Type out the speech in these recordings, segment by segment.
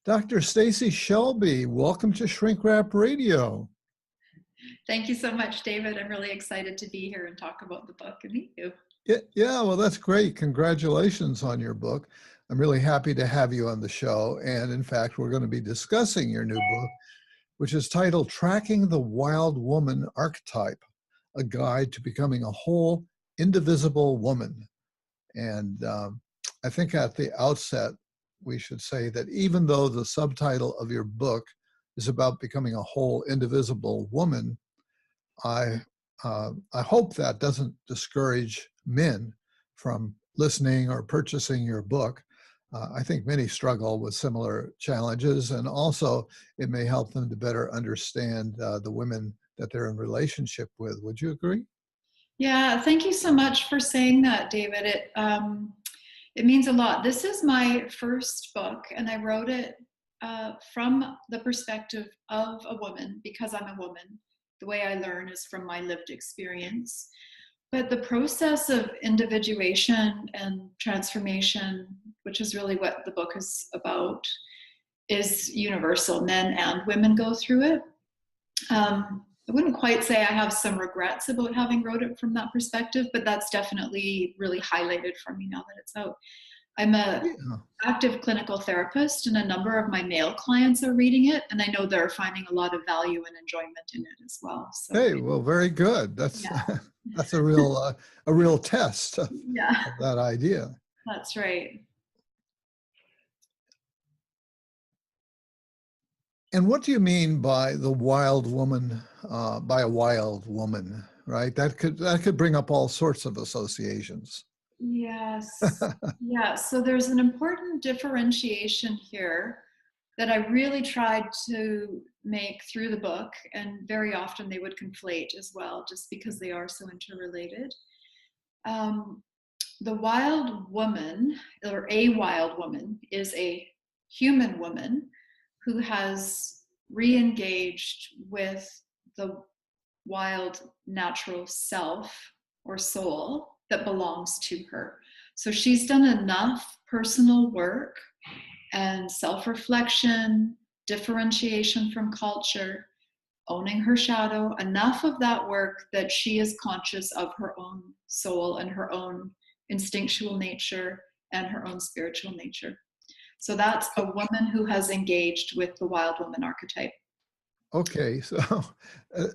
Dr. Stacey Shelby, welcome to Shrink Wrap Radio. Thank you so much, David. I'm really excited to be here and talk about the book and meet you. Yeah, well, that's great. Congratulations on your book. I'm really happy to have you on the show. And in fact, we're going to be discussing your new book, which is titled Tracking the Wild Woman Archetype, a guide to becoming a whole, indivisible woman. And I think at the outset, we should say that even though the subtitle of your book is about becoming a whole, indivisible woman, I hope that doesn't discourage men from listening or purchasing your book. I think many struggle with similar challenges, and also it may help them to better understand the women that they're in relationship with. Would you agree? Yeah, thank you so much for saying that, David. It means a lot. This is my first book, and I wrote it from the perspective of a woman because I'm a woman. The way I learn is from my lived experience. But the process of individuation and transformation, which is really what the book is about, is universal. Men and women go through it. I wouldn't quite say I have some regrets about having wrote it from that perspective, but that's definitely really highlighted for me now that it's out. I'm an active clinical therapist, and a number of my male clients are reading it, and I know they're finding a lot of value and enjoyment in it as well. So, hey, well, very good. That's that's a real test of that idea. That's right. And what do you mean by the wild woman? By a wild woman, right? That could bring up all sorts of associations. Yes. Yeah. So there's an important differentiation here that I really tried to make through the book, and very often they would conflate as well, just because they are so interrelated. The wild woman, or a wild woman, is a human woman who has re-engaged with the wild natural self or soul that belongs to her. So she's done enough personal work and self-reflection, differentiation from culture, owning her shadow, enough of that work that she is conscious of her own soul and her own instinctual nature and her own spiritual nature. So that's a woman who has engaged with the wild woman archetype. Okay, so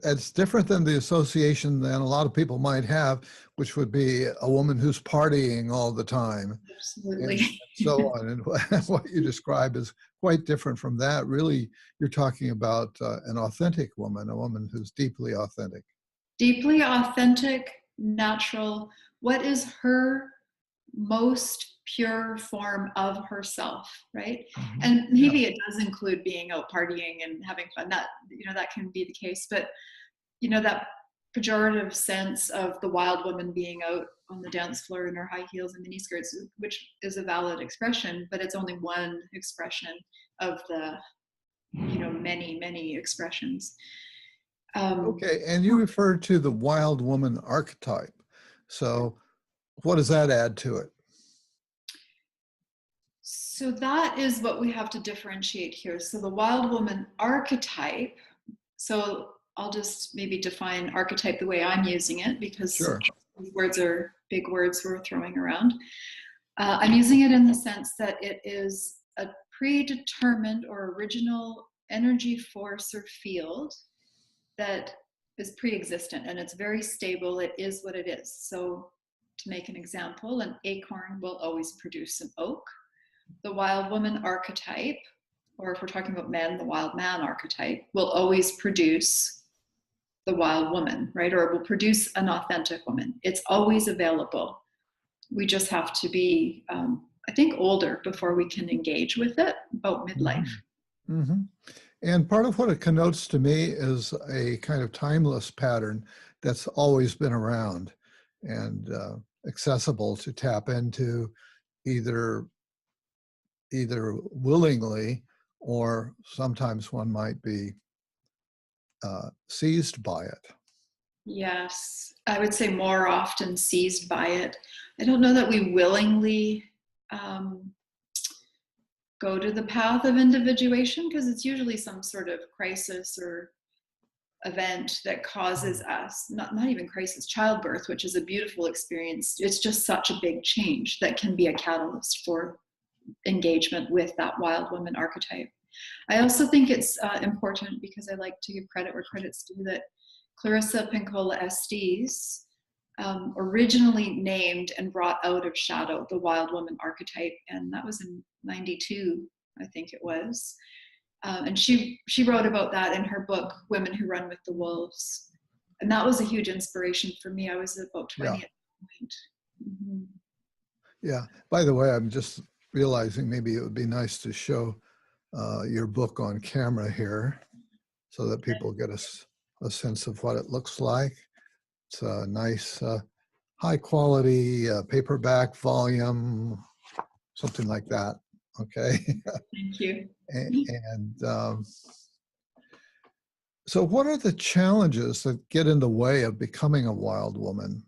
it's different than the association that a lot of people might have, which would be a woman who's partying all the time. Absolutely. And so on. And what you describe is quite different from that. Really, you're talking about an authentic woman, a woman who's deeply authentic. Deeply authentic, natural. What is her most pure form of herself, right? Mm-hmm. And maybe it does include being out partying and having fun. That, that can be the case. But, that pejorative sense of the wild woman being out on the dance floor in her high heels and miniskirts, which is a valid expression, but it's only one expression of the, many, many expressions. Okay, and you referred to the wild woman archetype. So what does that add to it? So that is what we have to differentiate here. So the wild woman archetype, so I'll just maybe define archetype the way I'm using it, because these words are big words we're throwing around. I'm using it in the sense that it is a predetermined or original energy force or field that is pre-existent, and it's very stable. It is what it is. So to make an example, an acorn will always produce an oak. The wild woman archetype, or if we're talking about men, the wild man archetype, will always produce the wild woman, right? Or it will produce an authentic woman. It's always available. We just have to be, I think, older before we can engage with it, about midlife. Mm-hmm. And part of what it connotes to me is a kind of timeless pattern that's always been around and accessible to tap into either willingly, or sometimes one might be seized by it. Yes, I would say more often seized by it. I don't know that we willingly go to the path of individuation, because it's usually some sort of crisis or event that causes us, not even crisis, childbirth, which is a beautiful experience. It's just such a big change that can be a catalyst for engagement with that wild woman archetype. I also think it's important, because I like to give credit where credit's due, that Clarissa Pinkola Estes originally named and brought out of shadow the wild woman archetype, and that was in 92, I think it was. And she wrote about that in her book, Women Who Run with the Wolves. And that was a huge inspiration for me. I was about 20 at that point. Mm-hmm. Yeah. By the way, I'm just realizing maybe it would be nice to show your book on camera here so that people get a sense of what it looks like. It's a nice, high quality paperback volume, something like that. Okay. Thank you. And so what are the challenges that get in the way of becoming a wild woman?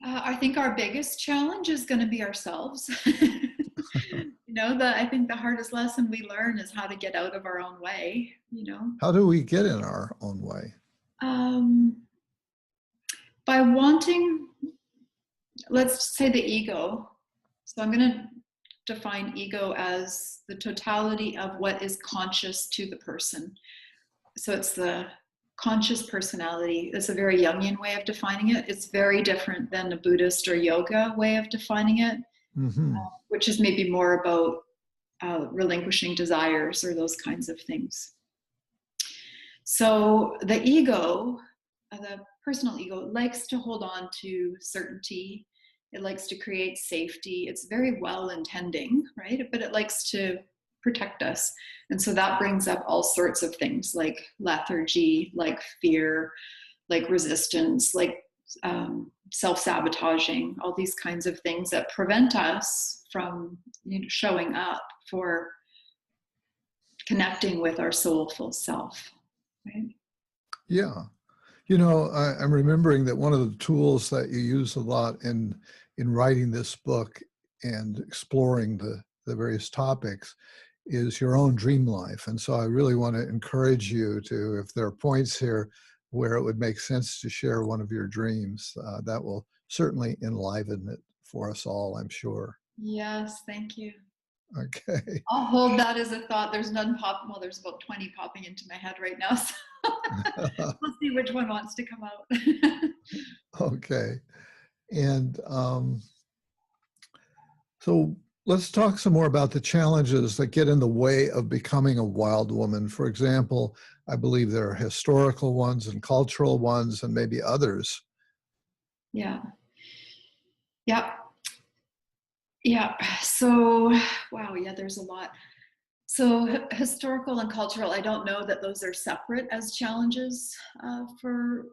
I think our biggest challenge is going to be ourselves. I think the hardest lesson we learn is how to get out of our own way, How do we get in our own way? By wanting, let's say, the ego. So I'm going to define ego as the totality of what is conscious to the person. So it's the conscious personality. It's a very Jungian way of defining it. It's very different than a Buddhist or yoga way of defining it, which is maybe more about relinquishing desires or those kinds of things. So the ego, the personal ego, likes to hold on to certainty. It likes to create safety. It's very well-intending, right? But it likes to protect us. And so that brings up all sorts of things like lethargy, like fear, like resistance, like self-sabotaging, all these kinds of things that prevent us from showing up for connecting with our soulful self, right? Yeah. I'm remembering that one of the tools that you use a lot in writing this book and exploring the various topics is your own dream life. And so I really want to encourage you to, if there are points here where it would make sense to share one of your dreams, that will certainly enliven it for us all, I'm sure. Yes, thank you. Okay. I'll hold that as a thought. There's none there's about 20 popping into my head right now. So we'll see which one wants to come out. Okay. And so let's talk some more about the challenges that get in the way of becoming a wild woman. For example, I believe there are historical ones and cultural ones and maybe others. Yeah. So, wow, there's a lot. So historical and cultural, I don't know that those are separate as challenges for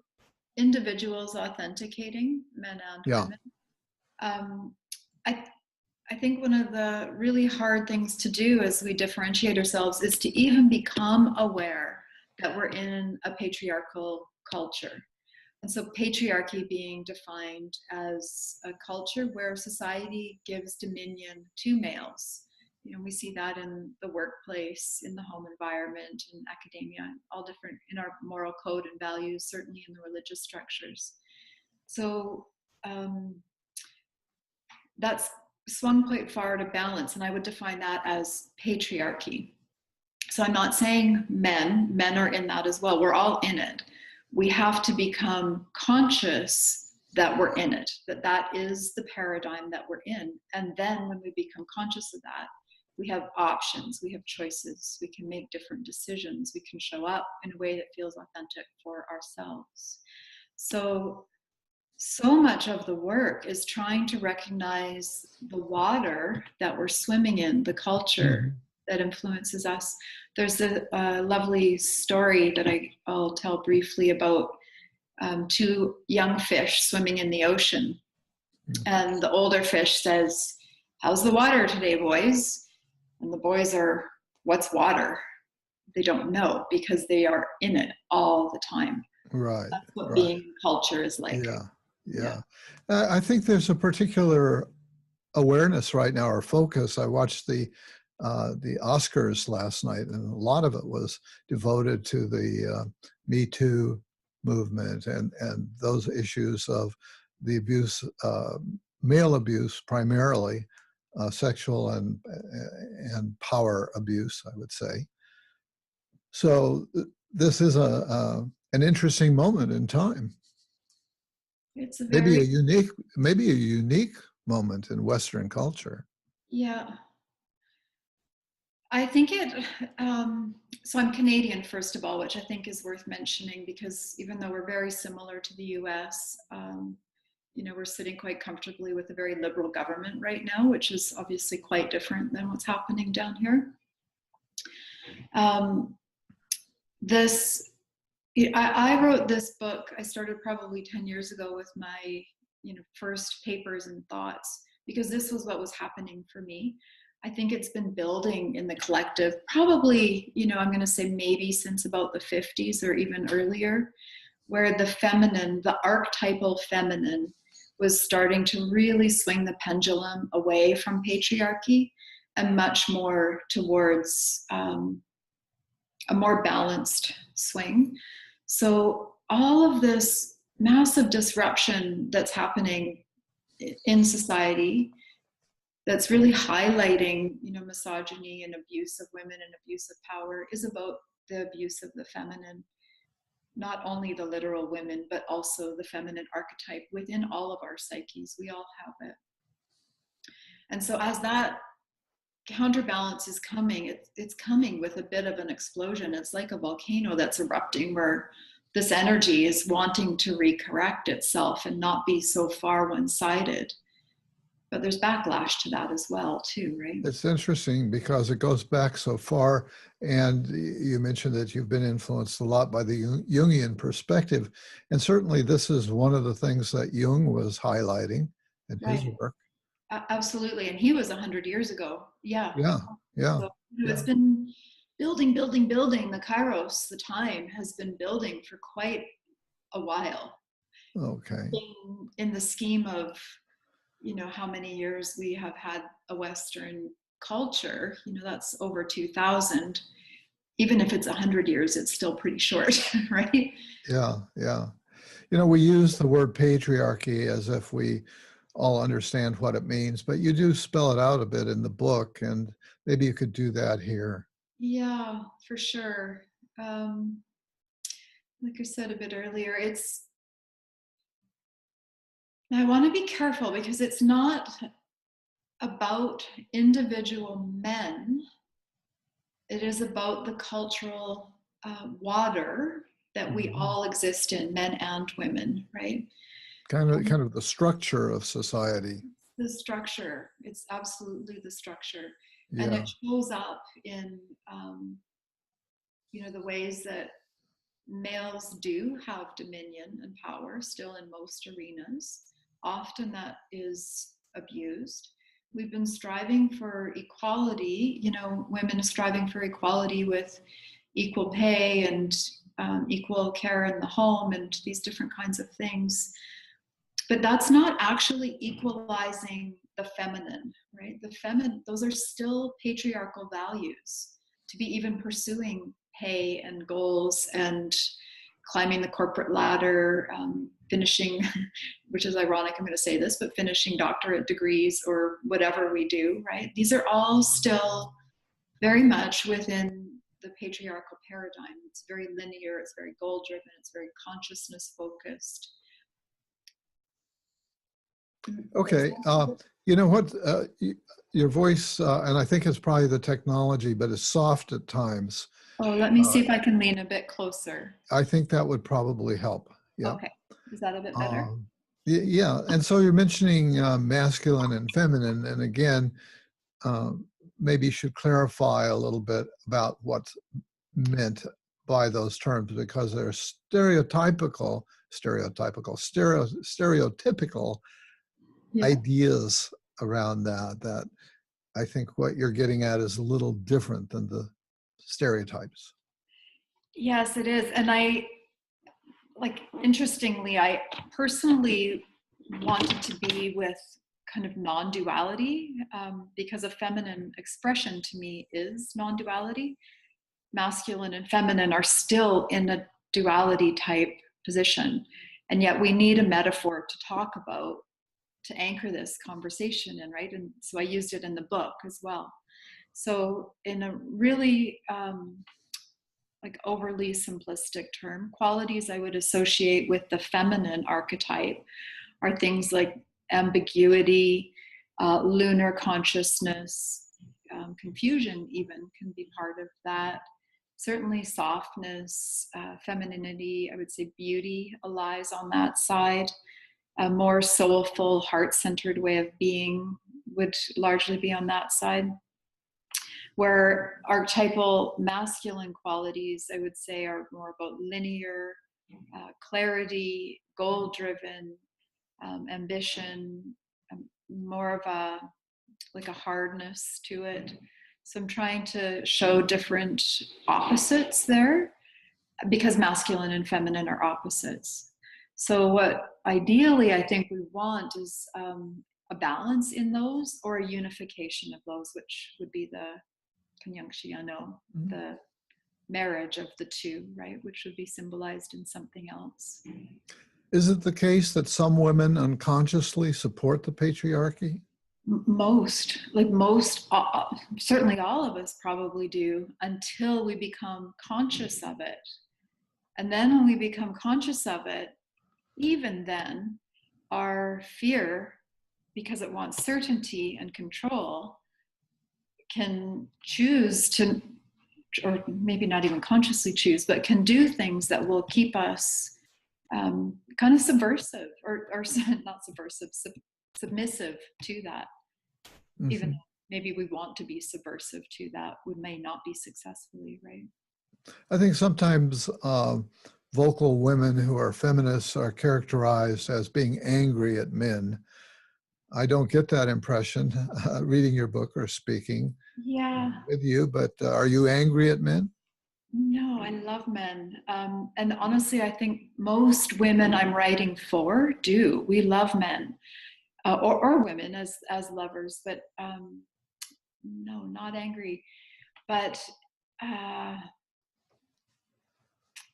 individuals authenticating, men and women. I think one of the really hard things to do as we differentiate ourselves is to even become aware that we're in a patriarchal culture. And so patriarchy being defined as a culture where society gives dominion to males. We see that in the workplace, in the home environment, in academia, all different, in our moral code and values, certainly in the religious structures. So that's swung quite far to balance, and I would define that as patriarchy. So I'm not saying men are in that as well. We're all in it. We have to become conscious that we're in it, that is the paradigm that we're in. And then when we become conscious of that, we have options, we have choices, we can make different decisions, we can show up in a way that feels authentic for ourselves. So much of the work is trying to recognize the water that we're swimming in, the culture that influences us. There's a lovely story that I'll tell briefly about two young fish swimming in the ocean. And the older fish says, "How's the water today, boys?" And the boys are, "What's water?" They don't know because they are in it all the time. Right. That's what being culture is like. Yeah. I think there's a particular awareness right now, or focus. I watched the the Oscars last night, and a lot of it was devoted to the Me Too movement and those issues of the abuse, male abuse primarily, sexual and power abuse, I would say. So this is an interesting moment in time. It's a Maybe very, a unique moment in Western culture. yeah. I think so I'm Canadian, first of all, which I think is worth mentioning, because even though we're very similar to the US, we're sitting quite comfortably with a very liberal government right now, which is obviously quite different than what's happening down here. I wrote this book, I started probably 10 years ago with my first papers and thoughts, because this was what was happening for me. I think it's been building in the collective, probably, I'm going to say maybe since about the 50s or even earlier, where the feminine, the archetypal feminine, was starting to really swing the pendulum away from patriarchy and much more towards a more balanced swing. So all of this massive disruption that's happening in society, that's really highlighting, misogyny and abuse of women and abuse of power, is about the abuse of the feminine. Not only the literal women, but also the feminine archetype within all of our psyches. We all have it. And so as that counterbalance is coming, it's coming with a bit of an explosion. It's like a volcano that's erupting, where this energy is wanting to recorrect itself and not be so far one-sided. But there's backlash to that as well, too, right? It's interesting because it goes back so far, and you mentioned that you've been influenced a lot by the Jungian perspective, and certainly this is one of the things that Jung was highlighting in his work. Absolutely, and he was 100 years ago. Yeah. So, it's been building. The Kairos, the time, has been building for quite a while. Okay. In the scheme of how many years we have had a Western culture, that's over 2000. Even if it's 100 years, it's still pretty short, right? Yeah. We use the word patriarchy as if we all understand what it means, but you do spell it out a bit in the book, and maybe you could do that here. Yeah, for sure. Like I said a bit earlier, I want to be careful, because it's not about individual men. It is about the cultural water that we all exist in, men and women, right? Kind of the structure of society. The structure. It's absolutely the structure. Yeah. And it shows up in, the ways that males do have dominion and power still in most arenas. Often that is abused. We've been striving for equality, women striving for equality with equal pay and equal care in the home and these different kinds of things. But that's not actually equalizing the feminine, right? The feminine, those are still patriarchal values. To be even pursuing pay and goals and climbing the corporate ladder, finishing, which is ironic, I'm going to say this, but finishing doctorate degrees or whatever we do, right? These are all still very much within the patriarchal paradigm. It's very linear, it's very goal driven, it's very consciousness focused. Okay. You know what? Your voice, and I think it's probably the technology, but it's soft at times. Oh, let me see if I can lean a bit closer. I think that would probably help. Yeah. Okay. Is that a bit better? Yeah. And so you're mentioning masculine and feminine. And again, maybe you should clarify a little bit about what's meant by those terms, because they're stereotypical ideas around that I think what you're getting at is a little different than the stereotypes. Yes, it is. And interestingly, I personally wanted to be with kind of non-duality, because a feminine expression to me is non-duality. Masculine and feminine are still in a duality type position, and yet we need a metaphor to talk about, to anchor this conversation in, right? And so I used it in the book as well. So in a really like overly simplistic term, qualities I would associate with the feminine archetype are things like ambiguity, lunar consciousness, confusion even can be part of that. Certainly softness, femininity, I would say beauty lies on that side. A more soulful, heart-centered way of being would largely be on that side. Where archetypal masculine qualities, I would say, are more about linear, clarity, goal-driven, ambition, more of a like a hardness to it. So I'm trying to show different opposites there, because masculine and feminine are opposites. So what ideally I think we want is a balance in those, or a unification of those, which would be the conjunction, the marriage of the two, right? Which would be symbolized in something else. Is it the case that some women unconsciously support the patriarchy? Most, certainly all of us probably do, until we become conscious of it. And then when we become conscious of it, even then, our fear, because it wants certainty and control, can choose to, or maybe not even consciously choose, but can do things that will keep us kind of subversive, or not subversive, submissive to that. Mm-hmm. Even though maybe we want to be subversive to that, we may not be successfully, right? I think sometimes vocal women who are feminists are characterized as being angry at men. I don't get that impression reading your book or speaking with you, but are you angry at men? No, I love men. And honestly, I think most women I'm writing for do. We love men, or women as lovers, but no, not angry. But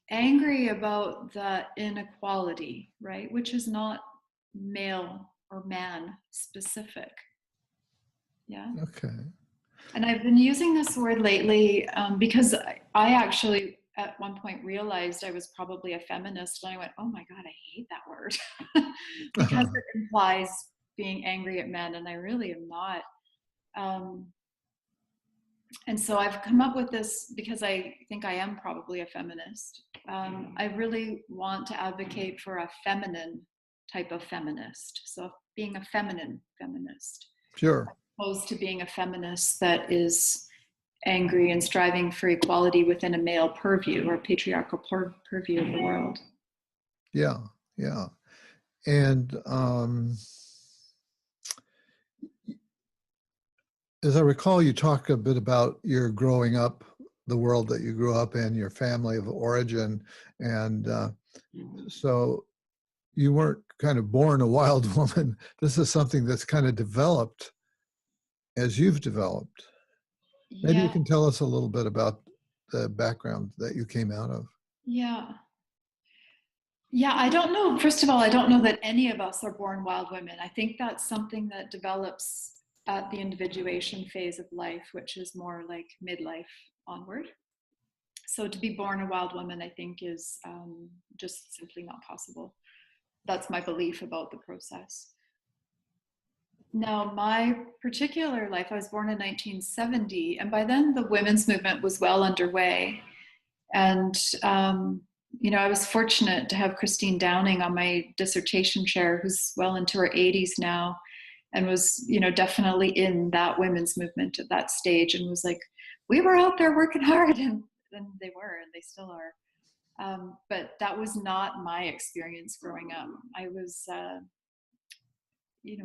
angry about the inequality, right? Which is not male or man specific. Yeah. Okay. And I've been using this word lately because I actually at one point realized I was probably a feminist, and I went, oh my God, I hate that word because it implies being angry at men, and I really am not. And so I've come up with this because I think I am probably a feminist. I really want to advocate for a feminine type of feminist. So being a feminine feminist. Sure. As opposed to being a feminist that is angry and striving for equality within a male purview or patriarchal purview of the world. Yeah, yeah. And as I recall, you talk a bit about your growing up, the world that you grew up in, your family of origin. And so you weren't kind of born a wild woman. This is something that's kind of developed as you've developed. Maybe you can tell us a little bit about the background that you came out of. Yeah, I don't know. First of all, I don't know that any of us are born wild women. I think that's something that develops at the individuation phase of life, which is more like midlife onward. So to be born a wild woman, I think, is just simply not possible. That's my belief about the process. Now, my particular life, I was born in 1970, and by then the women's movement was well underway. And, I was fortunate to have Christine Downing on my dissertation chair, who's well into her 80s now, and was, definitely in that women's movement at that stage, and was like, we were out there working hard, and they were, and they still are. But that was not my experience growing up. I was,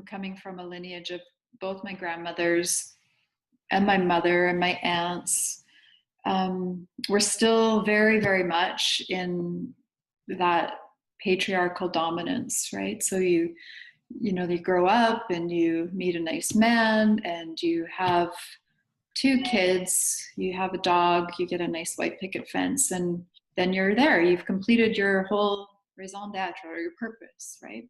coming from a lineage of both my grandmothers and my mother and my aunts. We're still very, very much in that patriarchal dominance, right? So you you grow up and you meet a nice man and you have 2 kids, you have a dog, you get a nice white picket fence, and then you're there. You've completed your whole raison d'etre, or your purpose, right?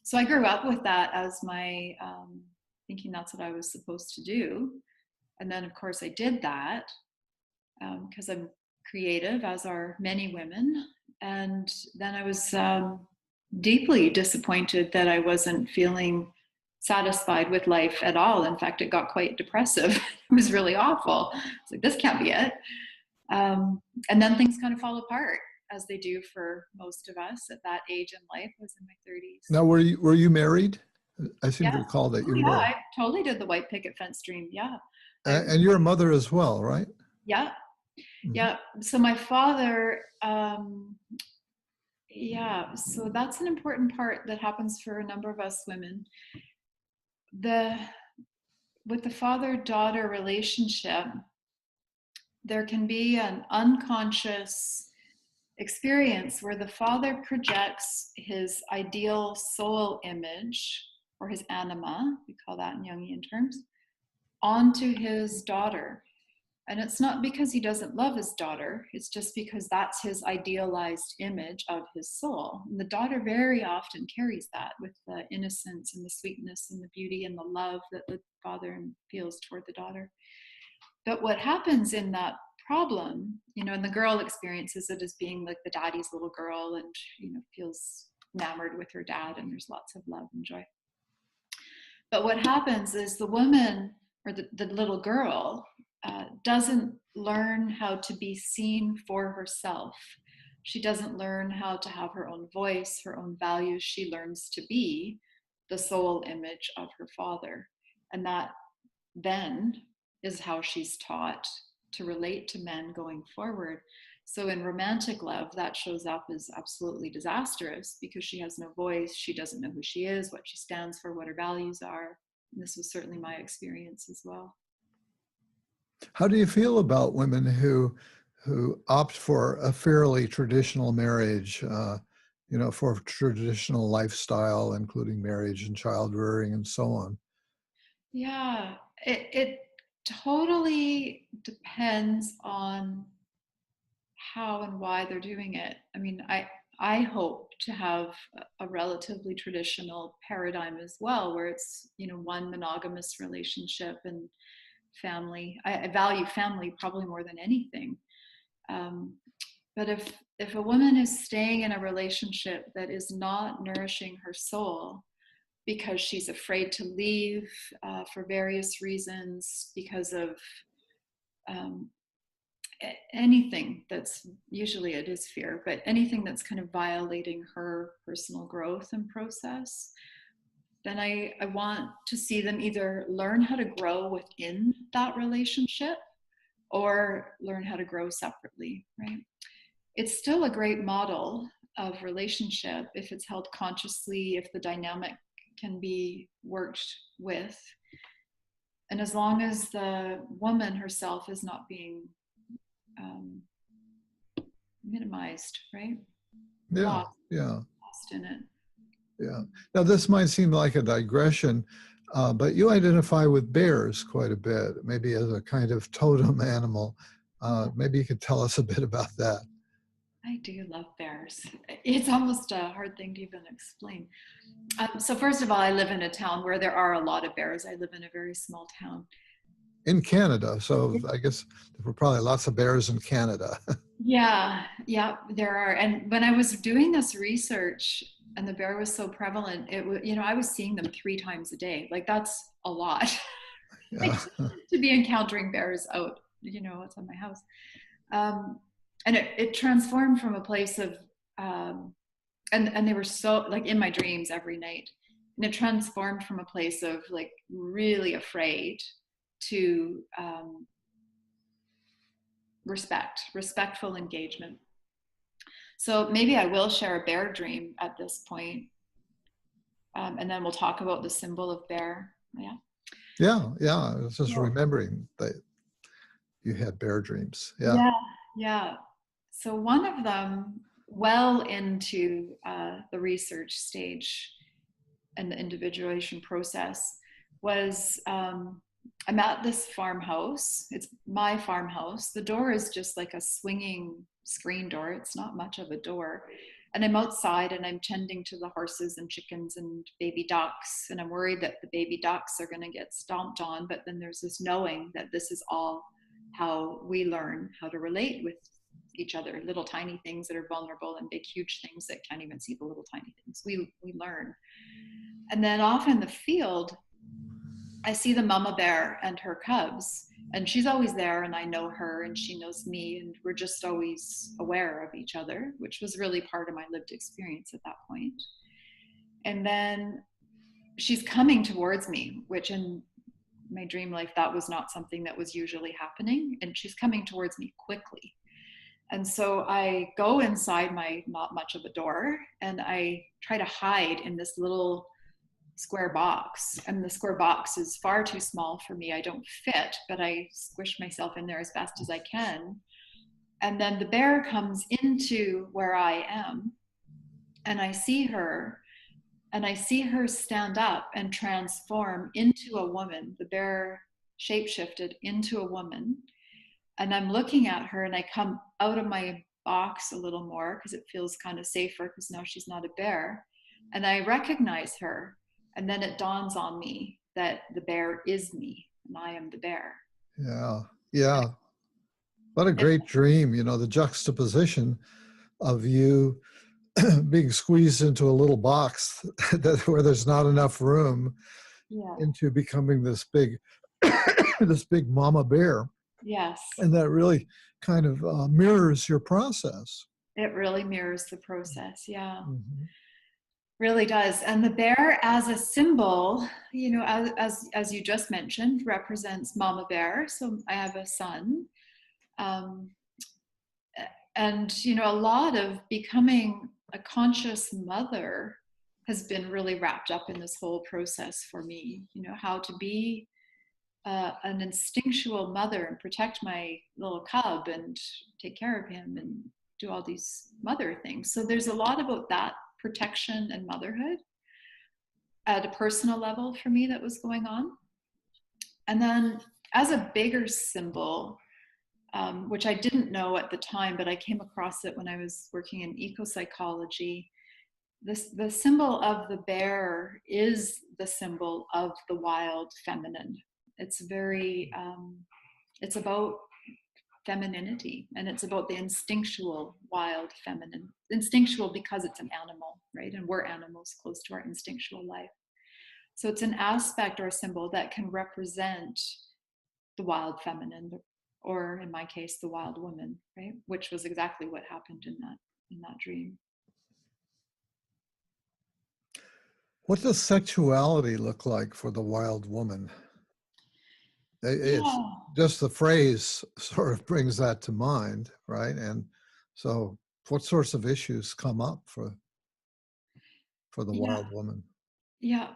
So I grew up with that as my thinking that's what I was supposed to do. And then, of course, I did that because I'm creative, as are many women. And then I was deeply disappointed that I wasn't feeling satisfied with life at all. In fact, it got quite depressive. It was really awful. It's like, this can't be it. And then things kind of fall apart, as they do for most of us at that age in life. I was in my 30s. Now, were you married? I seem to Yeah. recall that you Yeah, were. I totally did the white picket fence dream. Yeah. And you're a mother as well, right? Yeah. Mhm. Yeah. So my father, yeah, so that's an important part that happens for a number of us women. With the father-daughter relationship, there can be an unconscious experience where the father projects his ideal soul image, or his anima, we call that in Jungian terms, onto his daughter. And it's not because he doesn't love his daughter, it's just because that's his idealized image of his soul. And the daughter very often carries that, with the innocence and the sweetness and the beauty and the love that the father feels toward the daughter. But what happens in that problem, and the girl experiences it as being like the daddy's little girl, and feels enamored with her dad, and there's lots of love and joy. But what happens is the woman, or the little girl, doesn't learn how to be seen for herself. She doesn't learn how to have her own voice, her own values. She learns to be the soul image of her father. And that then is how she's taught to relate to men going forward. So in romantic love, that shows up as absolutely disastrous, because she has no voice. She doesn't know who she is, what she stands for, what her values are. And this was certainly my experience as well. How do you feel about women who opt for a fairly traditional marriage, for a traditional lifestyle, including marriage and child rearing and so on? Yeah, it totally depends on how and why they're doing it. I mean, I hope to have a relatively traditional paradigm as well, where it's, one monogamous relationship and family. I value family probably more than anything. But if a woman is staying in a relationship that is not nourishing her soul, because she's afraid to leave for various reasons, because of anything that's, usually it is fear, but anything that's kind of violating her personal growth and process, then I want to see them either learn how to grow within that relationship or learn how to grow separately, right? It's still a great model of relationship if it's held consciously, if the dynamic can be worked with. And as long as the woman herself is not being minimized, right? Yeah, Lost in it. yeah. Now, this might seem like a digression, but you identify with bears quite a bit, maybe as a kind of totem animal. Maybe you could tell us a bit about that. I do love bears. It's almost a hard thing to even explain. So first of all, I live in a town where there are a lot of bears. I live in a very small town. In Canada, so I guess there were probably lots of bears in Canada. Yeah, there are. And when I was doing this research and the bear was so prevalent, it was, I was seeing them 3 times a day. Like, that's a lot. Yeah. To be encountering bears out, outside my house. And it transformed from a place of, and they were so, like, in my dreams every night. And it transformed from a place of, like, really afraid to respectful engagement. So maybe I will share a bear dream at this point, and then we'll talk about the symbol of bear. Yeah. I was just remembering that you had bear dreams. Yeah. So one of them, well into the research stage, and the individuation process was I'm at this farmhouse. It's my farmhouse. The door is just like a swinging screen door. It's not much of a door. And I'm outside and I'm tending to the horses and chickens and baby ducks. And I'm worried that the baby ducks are going to get stomped on. But then there's this knowing that this is all how we learn how to relate with each other, little tiny things that are vulnerable and big, huge things that can't even see the little tiny things. We learn. And then off in the field, I see the mama bear and her cubs, and she's always there, and I know her and she knows me, and we're just always aware of each other, which was really part of my lived experience at that point. And then she's coming towards me, which in my dream life, that was not something that was usually happening. And she's coming towards me quickly. And so I go inside my not much of a door, and I try to hide in this little square box, and the square box is far too small for me. I don't fit, but I squish myself in there as best as I can. And then the bear comes into where I am, and I see her, and I see her stand up and transform into a woman. The bear shapeshifted into a woman, and I'm looking at her, and I come out of my box a little more because it feels kind of safer because now she's not a bear, and I recognize her. And then it dawns on me that the bear is me and I am the bear. Yeah. Yeah. What a great dream, the juxtaposition of you being squeezed into a little box where there's not enough room, into becoming this big, this big mama bear. Yes. And that really kind of mirrors your process. It really mirrors the process. Yeah. Mm-hmm. Really does. And the bear as a symbol, as you just mentioned, represents mama bear. So I have a son. And a lot of becoming a conscious mother has been really wrapped up in this whole process for me. How to be an instinctual mother and protect my little cub and take care of him and do all these mother things. So there's a lot about that protection and motherhood at a personal level for me that was going on. And then as a bigger symbol, which I didn't know at the time, but I came across it when I was working in eco-psychology, the symbol of the bear is the symbol of the wild feminine. It's very, it's about femininity, and it's about the instinctual wild feminine. Instinctual because it's an animal, right? And we're animals close to our instinctual life. So it's an aspect or a symbol that can represent the wild feminine, or in my case, the wild woman, right? Which was exactly what happened in that dream. What does sexuality look like for the wild woman? It's just the phrase sort of brings that to mind, right? And so what sorts of issues come up for the wild woman? Yeah.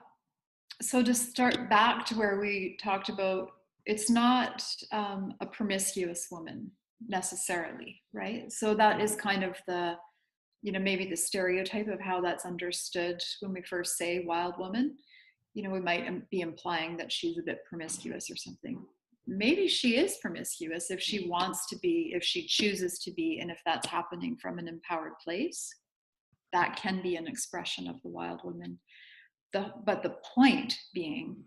So to start back to where we talked about, it's not a promiscuous woman necessarily, right? So that is kind of the, maybe the stereotype of how that's understood when we first say wild woman. We might be implying that she's a bit promiscuous or something. Maybe she is promiscuous if she wants to be, if she chooses to be, and if that's happening from an empowered place, that can be an expression of the wild woman. But the point being,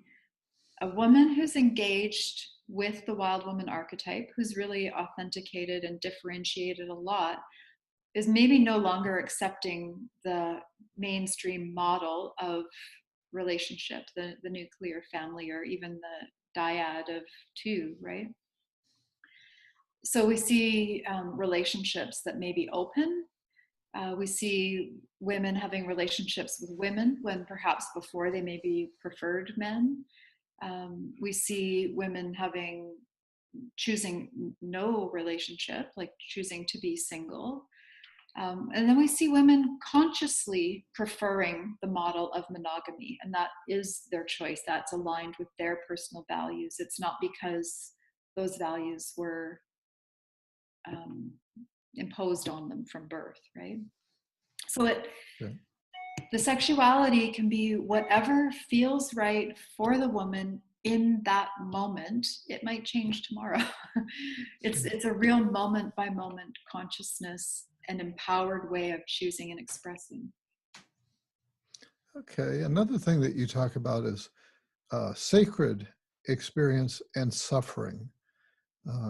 a woman who's engaged with the wild woman archetype, who's really authenticated and differentiated a lot, is maybe no longer accepting the mainstream model of relationship, the nuclear family, or even the dyad of two, right? So we see relationships that may be open. We see women having relationships with women when perhaps before they maybe preferred men. We see women choosing no relationship, like choosing to be single. And then we see women consciously preferring the model of monogamy, and that is their choice. That's aligned with their personal values. It's not because those values were imposed on them from birth, right? So The sexuality can be whatever feels right for the woman in that moment. It might change tomorrow. It's a real moment by moment consciousness, an empowered way of choosing and expressing. Okay, another thing that you talk about is sacred experience and suffering.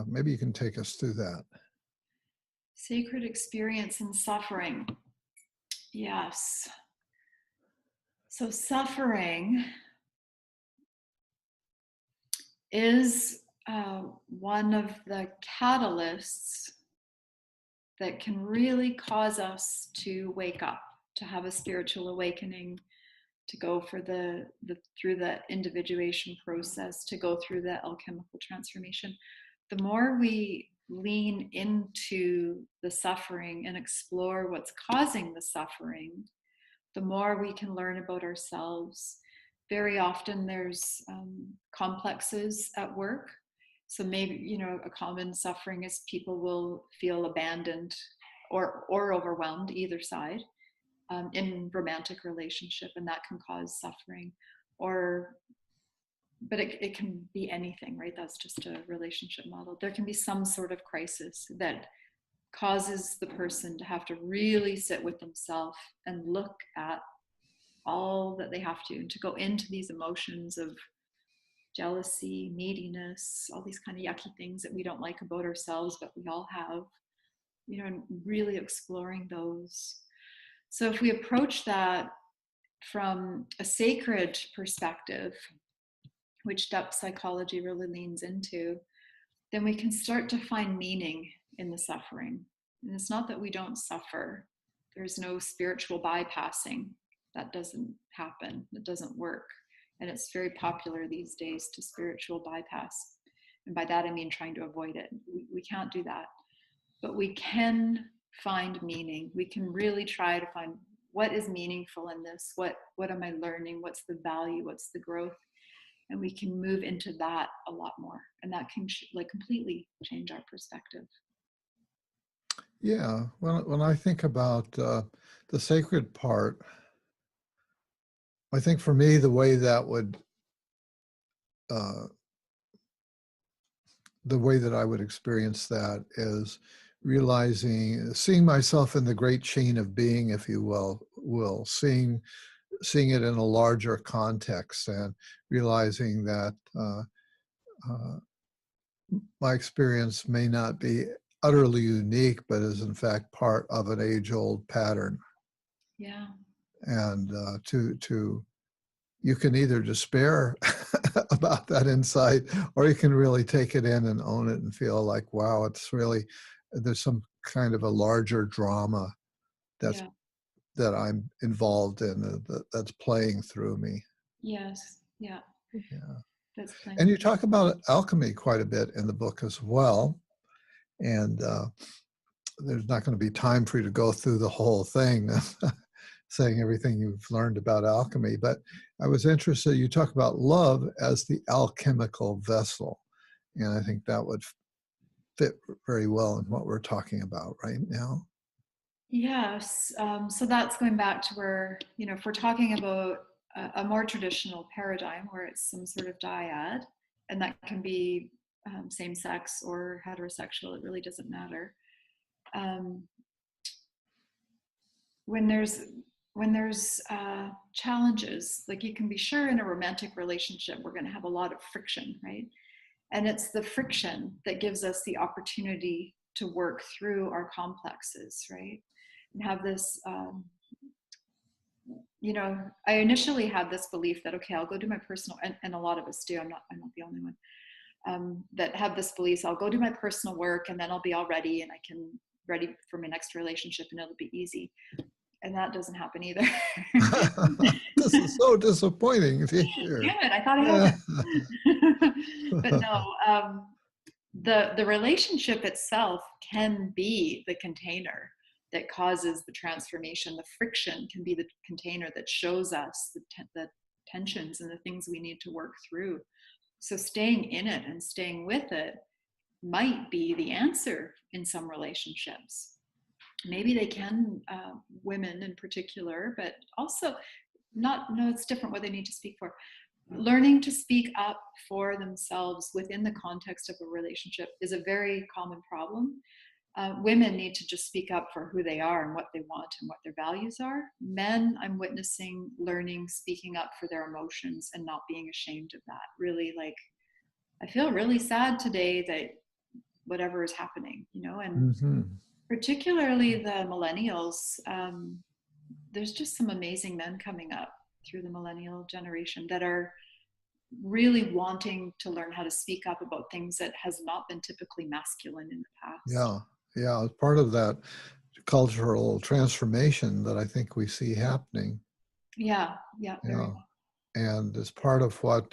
Maybe you can take us through that. Sacred experience and suffering. Yes. So suffering is one of the catalysts that can really cause us to wake up, to have a spiritual awakening, to go for through the individuation process, to go through the alchemical transformation. The more we lean into the suffering and explore what's causing the suffering, the more we can learn about ourselves. Very often there's complexes at work. So maybe, a common suffering is people will feel abandoned or overwhelmed, either side, in romantic relationship, and that can cause suffering. But it can be anything, right? That's just a relationship model. There can be some sort of crisis that causes the person to have to really sit with themselves and look at all that they have to, and to go into these emotions of jealousy, neediness, all these kind of yucky things that we don't like about ourselves, but we all have, and really exploring those. So if we approach that from a sacred perspective, which depth psychology really leans into, then we can start to find meaning in the suffering. And it's not that we don't suffer. There's no spiritual bypassing. That doesn't happen. It doesn't work. And it's very popular these days to spiritual bypass. And by that, I mean trying to avoid it. We can't do that. But we can find meaning. We can really try to find what is meaningful in this. What am I learning? What's the value? What's the growth? And we can move into that a lot more. And that can completely change our perspective. Yeah, when I think about the sacred part, I think for me, the way that I would experience that is seeing myself in the great chain of being, if you will, seeing it in a larger context, and realizing that my experience may not be utterly unique, but is in fact part of an age-old pattern. Yeah. And you can either despair about that insight, or you can really take it in and own it and feel like, wow, there's some kind of a larger drama that I'm involved in, that's playing through me. Yes. Yeah. Yeah. That's playing. And you talk about alchemy quite a bit in the book as well. And there's not going to be time for you to go through the whole thing, saying everything you've learned about alchemy. But I was interested, you talk about love as the alchemical vessel. And I think that would fit very well in what we're talking about right now. Yes. So that's going back to where, if we're talking about a more traditional paradigm where it's some sort of dyad, and that can be same sex or heterosexual, it really doesn't matter. When there's challenges, like you can be sure in a romantic relationship, we're going to have a lot of friction, right? And it's the friction that gives us the opportunity to work through our complexes, right? And have this, I initially had this belief that, okay, I'll go do my personal, and a lot of us do, I'm not the only one, that have this belief, I'll go do my personal work and then I'll be all ready and I can ready for my next relationship and it'll be easy. And that doesn't happen either. This is so disappointing to hear. Damn it, I thought I had it. But no, the relationship itself can be the container that causes the transformation. The friction can be the container that shows us the tensions and the things we need to work through. So staying in it and staying with it might be the answer in some relationships. maybe they can, women in particular, but also no, it's different what they need to speak for. Learning to speak up for themselves within the context of a relationship is a very common problem. Women need to just speak up for who they are and what they want and what their values are. Men, I'm witnessing learning, speaking up for their emotions and not being ashamed of that. Really, like, I feel really sad today that whatever is happening, and particularly the millennials, there's just some amazing men coming up through the millennial generation that are really wanting to learn how to speak up about things that has not been typically masculine in the past. Yeah, it's part of that cultural transformation that I think we see happening. Yeah, very much. And it's part of what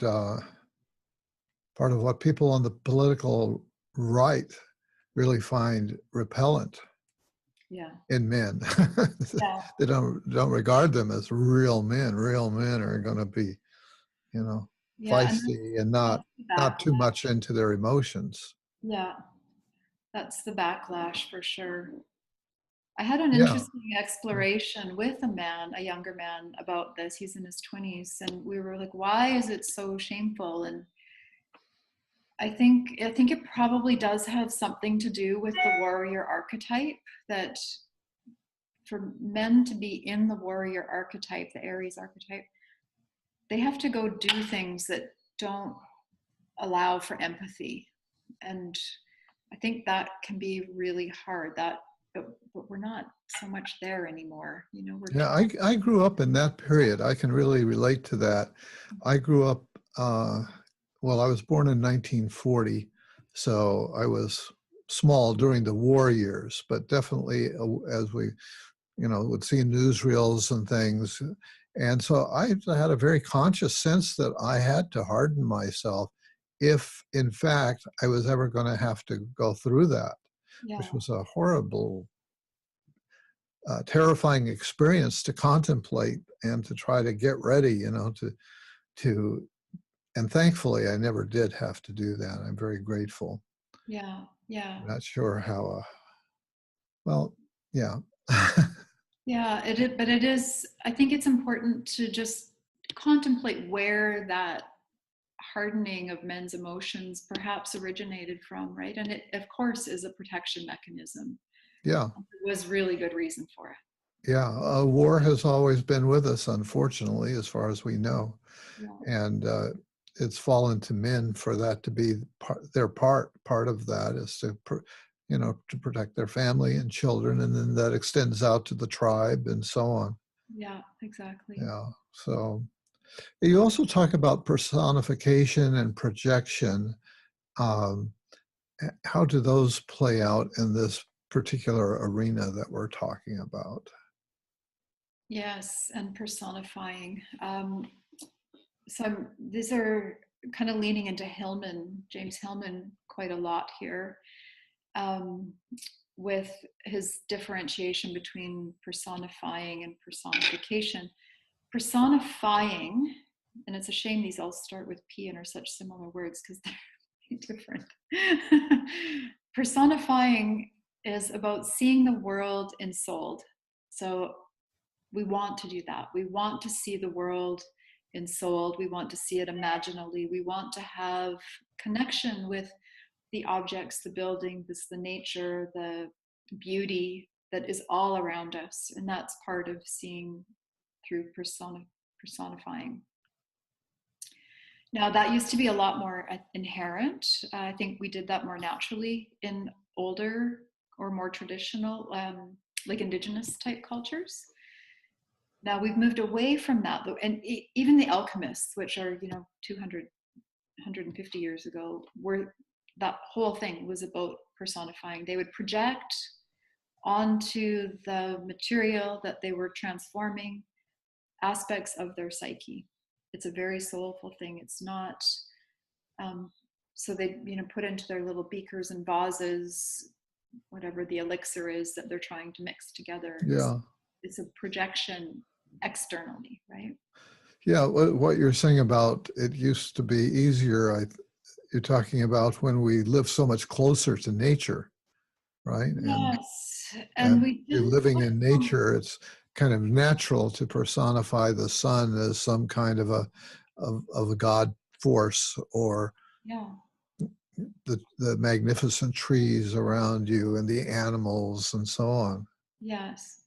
people on the political right really find repellent. Yeah. In men. Yeah. They don't regard them as real men. Real men are going to be, feisty and not too much into their emotions. Yeah, that's the backlash for sure. I had an Yeah. interesting exploration with a younger man about this. He's in his 20s, and we were like, why is it so shameful? And I think it probably does have something to do with the warrior archetype, that for men to be in the warrior archetype, the Aries archetype, they have to go do things that don't allow for empathy. And I think that can be really hard, but we're not so much there anymore. I grew up in that period. I can really relate to that. I grew up, I was born in 1940, so I was small during the war years, but definitely as we would see newsreels and things. And so I had a very conscious sense that I had to harden myself if, in fact, I was ever going to have to go through that, which was a horrible, terrifying experience to contemplate and to try to get ready, and thankfully I never did have to do that. I'm very grateful. Yeah. I'm not sure how, yeah. Yeah, but it is, I think it's important to just contemplate where that hardening of men's emotions perhaps originated from, right? And it, of course, is a protection mechanism. Yeah. There was really good reason for it. Yeah, war has always been with us, unfortunately, as far as we know. Yeah. And it's fallen to men for that to be part of that is to protect their family and children, and then that extends out to the tribe and so on. Yeah, exactly. Yeah. So you also talk about personification and projection. How do those play out in this particular arena that we're talking about? Yes, and personifying. So these are kind of leaning into James Hillman, quite a lot here, with his differentiation between personifying and personification. Personifying, and it's a shame these all start with P and are such similar words because they're different. Personifying is about seeing the world ensouled. So we want to do that. We want to see the world ensouled. We want to see it imaginally. We want to have connection with the objects, the buildings, the nature, the beauty that is all around us. And that's part of seeing through personifying. Now, that used to be a lot more inherent. I think we did that more naturally in older or more traditional, like indigenous type cultures. Now we've moved away from that, though, and even the alchemists, which are 200, 150 years ago, that whole thing was about personifying. They would project onto the material that they were transforming aspects of their psyche. It's a very soulful thing. It's not. So they put into their little beakers and vases whatever the elixir is that they're trying to mix together. Yeah. It's a projection externally, right? Yeah, what you're saying about it used to be easier, you're talking about when we live so much closer to nature, right? Yes. And And we you're didn't living put in nature. It's kind of natural to personify the sun as some kind of a god force, or yeah. the magnificent trees around you and the animals and so on. Yes.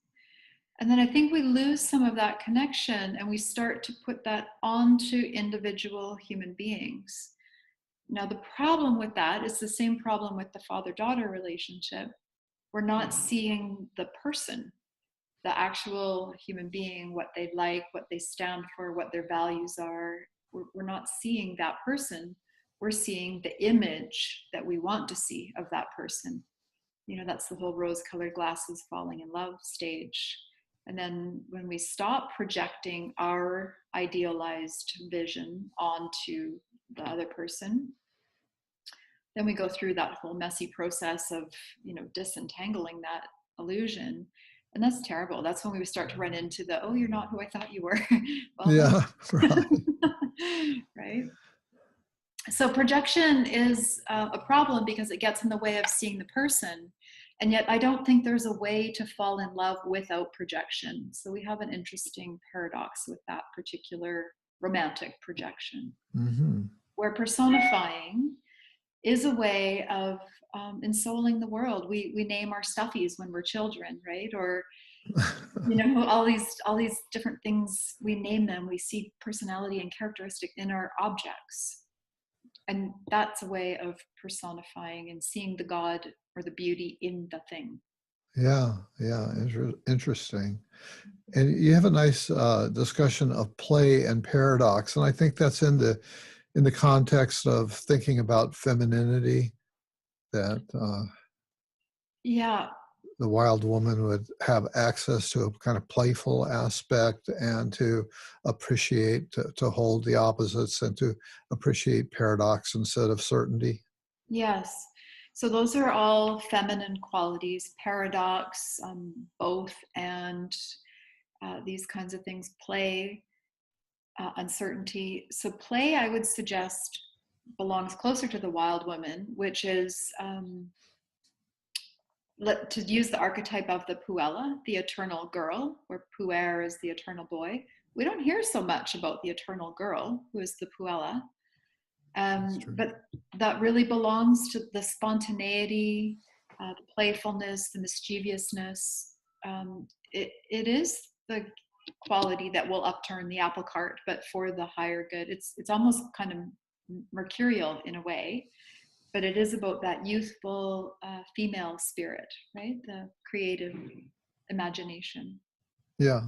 And then I think we lose some of that connection and we start to put that onto individual human beings. Now, the problem with that is the same problem with the father-daughter relationship. We're not seeing the person, the actual human being, what they like, what they stand for, what their values are. We're not seeing that person. We're seeing the image that we want to see of that person. You know, that's the whole rose-colored glasses falling in love stage. And then when we stop projecting our idealized vision onto the other person, then we go through that whole messy process of, you know, disentangling that illusion. And that's terrible. That's when we start to run into the, oh, you're not who I thought you were. Well, Yeah, right. right. So projection is a problem because it gets in the way of seeing the person. And yet I don't think there's a way to fall in love without projection. So we have an interesting paradox with that particular romantic projection, Mm-hmm. where personifying is a way of ensouling the world. We name our stuffies when we're children, right? Or, you know, all these different things, we name them. We see personality and characteristic in our objects. And that's a way of personifying and seeing the God or the beauty in the thing. Yeah, yeah, interesting. And you have a nice discussion of play and paradox, and I think that's in the context of thinking about femininity, that Yeah. the wild woman would have access to a kind of playful aspect, and to appreciate, to hold the opposites, and to appreciate paradox instead of certainty. Yes. So those are all feminine qualities, paradox, both, and these kinds of things, play, uncertainty. So play, I would suggest, belongs closer to the wild woman, which is to use the archetype of the puella, the eternal girl, where puer is the eternal boy. We don't hear so much about the eternal girl, who is the puella. But that really belongs to the spontaneity, the playfulness, the mischievousness. It is the quality that will upturn the apple cart, but for the higher good. It's almost kind of mercurial in a way, but it is about that youthful female spirit, right? The creative imagination. Yeah.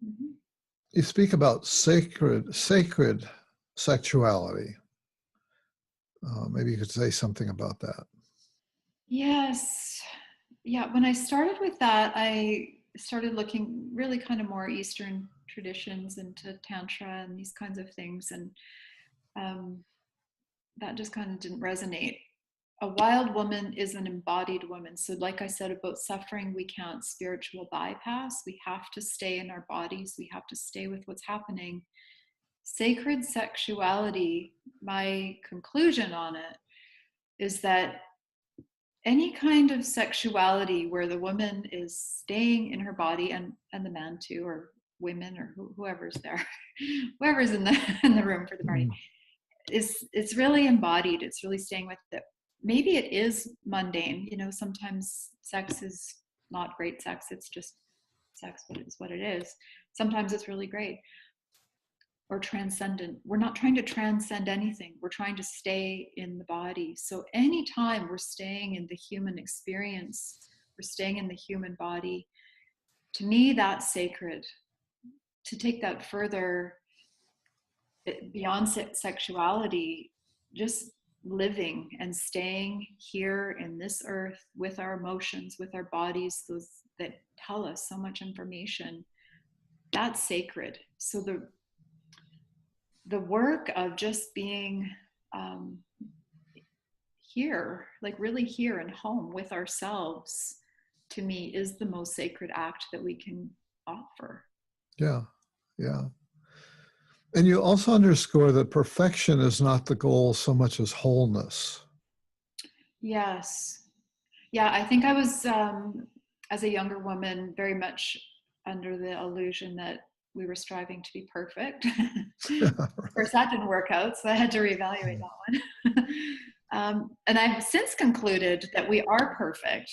Mm-hmm. You speak about sacred sexuality. Maybe you could say something about that. Yes. Yeah, when I started with that, I started looking really kind of more Eastern traditions into Tantra and these kinds of things. And that just kind of didn't resonate. A wild woman is an embodied woman. So, like I said about suffering, we can't spiritual bypass. We have to stay in our bodies, we have to stay with what's happening. Sacred sexuality, my conclusion on it is that any kind of sexuality where the woman is staying in her body, and the man too, or women, or whoever's there, whoever's in the room for the party, it's really embodied. It's really staying with it. Maybe it is mundane. You know, sometimes sex is not great sex. It's just sex, but it's what it is. Sometimes it's really great. Or transcendent. We're not trying to transcend anything. We're trying to stay in the body. So anytime we're staying in the human experience, we're staying in the human body, to me, that's sacred. To take that further, beyond sexuality, just living and staying here in this earth with our emotions, with our bodies, those that tell us so much information, that's sacred. So the work of just being here, like really here and home with ourselves, to me is the most sacred act that we can offer. Yeah, yeah. And you also underscore that perfection is not the goal so much as wholeness. Yes. Yeah, I think I was, as a younger woman, very much under the illusion that we were striving to be perfect. Of course, that didn't work out, so I had to reevaluate that one. And I've since concluded that we are perfect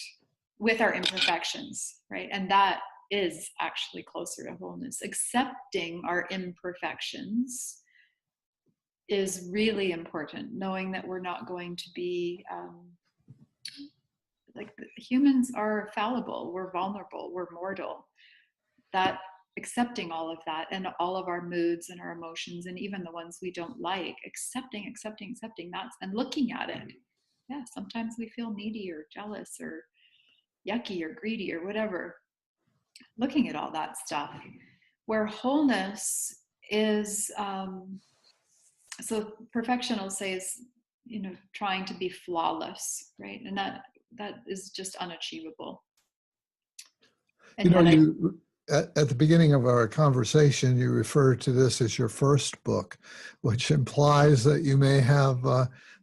with our imperfections, right? And that is actually closer to wholeness. Accepting our imperfections is really important, knowing that we're not going to be like, humans are fallible, we're vulnerable, we're mortal. That accepting all of that and all of our moods and our emotions and even the ones we don't like, accepting that's, and looking at it. Yeah, sometimes we feel needy or jealous or yucky or greedy or whatever. Looking at all that stuff. Where wholeness is, so perfection, I'll say, is, trying to be flawless, right? And that is just unachievable. And at the beginning of our conversation, you referred to this as your first book, which implies that you may have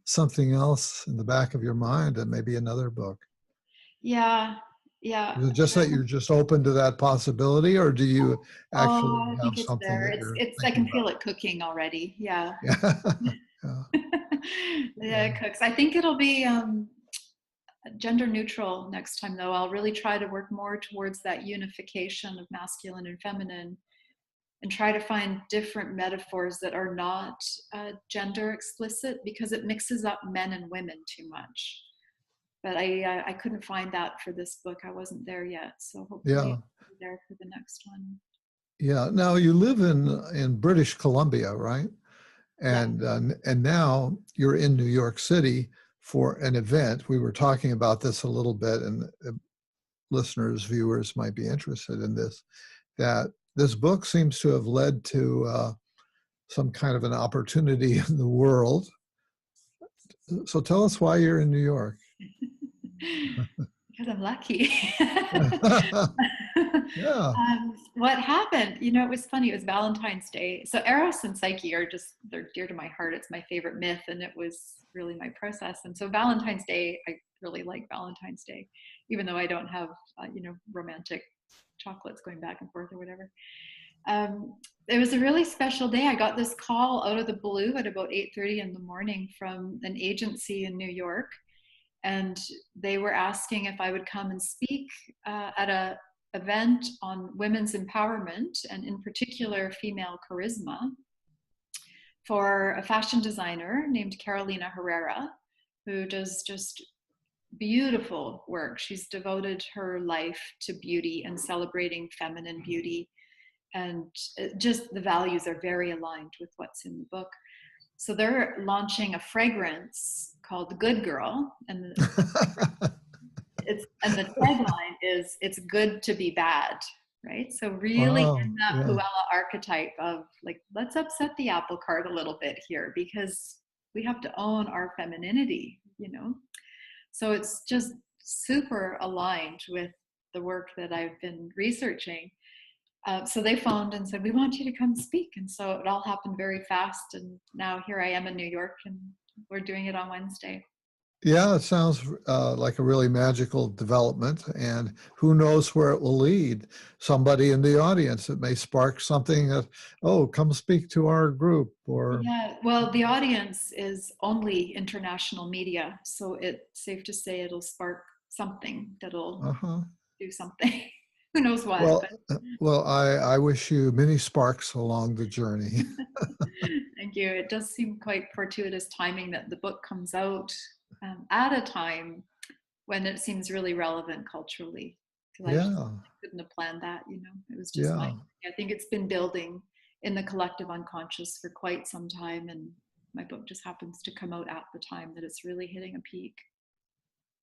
something else in the back of your mind and maybe another book. Yeah. Is it just that you're just open to that possibility, or do you actually I have think it's something there. that you're I can thinking feel it cooking already. Yeah. about? Yeah. Yeah, it cooks. I think it'll be gender neutral next time, though. I'll really try to work more towards that unification of masculine and feminine, and try to find different metaphors that are not gender explicit, because it mixes up men and women too much. But I couldn't find that for this book. I wasn't there yet, so hopefully I'll be there for the next one. Yeah. Now you live in British Columbia, right? And and now you're in New York City for an event. We were talking about this a little bit, and listeners, viewers might be interested in this. That this book seems to have led to some kind of an opportunity in the world. So tell us why you're in New York. Because I'm lucky. Yeah. What happened? It was funny. It was Valentine's Day. So Eros and Psyche they're dear to my heart. It's my favorite myth, and it was really my process. And so Valentine's Day, I really like Valentine's Day, even though I don't have, romantic chocolates going back and forth or whatever. It was a really special day. I got this call out of the blue at about 8:30 in the morning from an agency in New York. And they were asking if I would come and speak at a event on women's empowerment, and in particular female charisma, for a fashion designer named Carolina Herrera, who does just beautiful work. She's devoted her life to beauty and celebrating feminine beauty, and just the values are very aligned with what's in the book. So they're launching a fragrance called Good Girl, and the tagline is "It's good to be bad," right? So really in that Puella archetype of, like, let's upset the apple cart a little bit here, because we have to own our femininity, So it's just super aligned with the work that I've been researching. So they phoned and said, "We want you to come speak." And so it all happened very fast. And now here I am in New York, and we're doing it on Wednesday. Yeah, it sounds like a really magical development, and who knows where it will lead. Somebody in the audience, it may spark something that, oh, come speak to our group. Or yeah, well, the audience is only international media, so it's safe to say it'll spark something that'll do something. Who knows what? Well, I wish you many sparks along the journey. Thank you. It does seem quite fortuitous timing that the book comes out at a time when it seems really relevant culturally. I couldn't have planned that, It was just I think it's been building in the collective unconscious for quite some time, and my book just happens to come out at the time that it's really hitting a peak.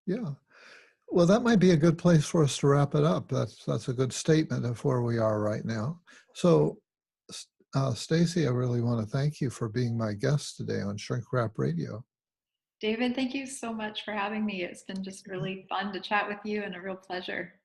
Yeah. Well, that might be a good place for us to wrap it up. That's a good statement of where we are right now. So, Stacey, I really want to thank you for being my guest today on Shrink Wrap Radio. David, thank you so much for having me. It's been just really fun to chat with you, and a real pleasure.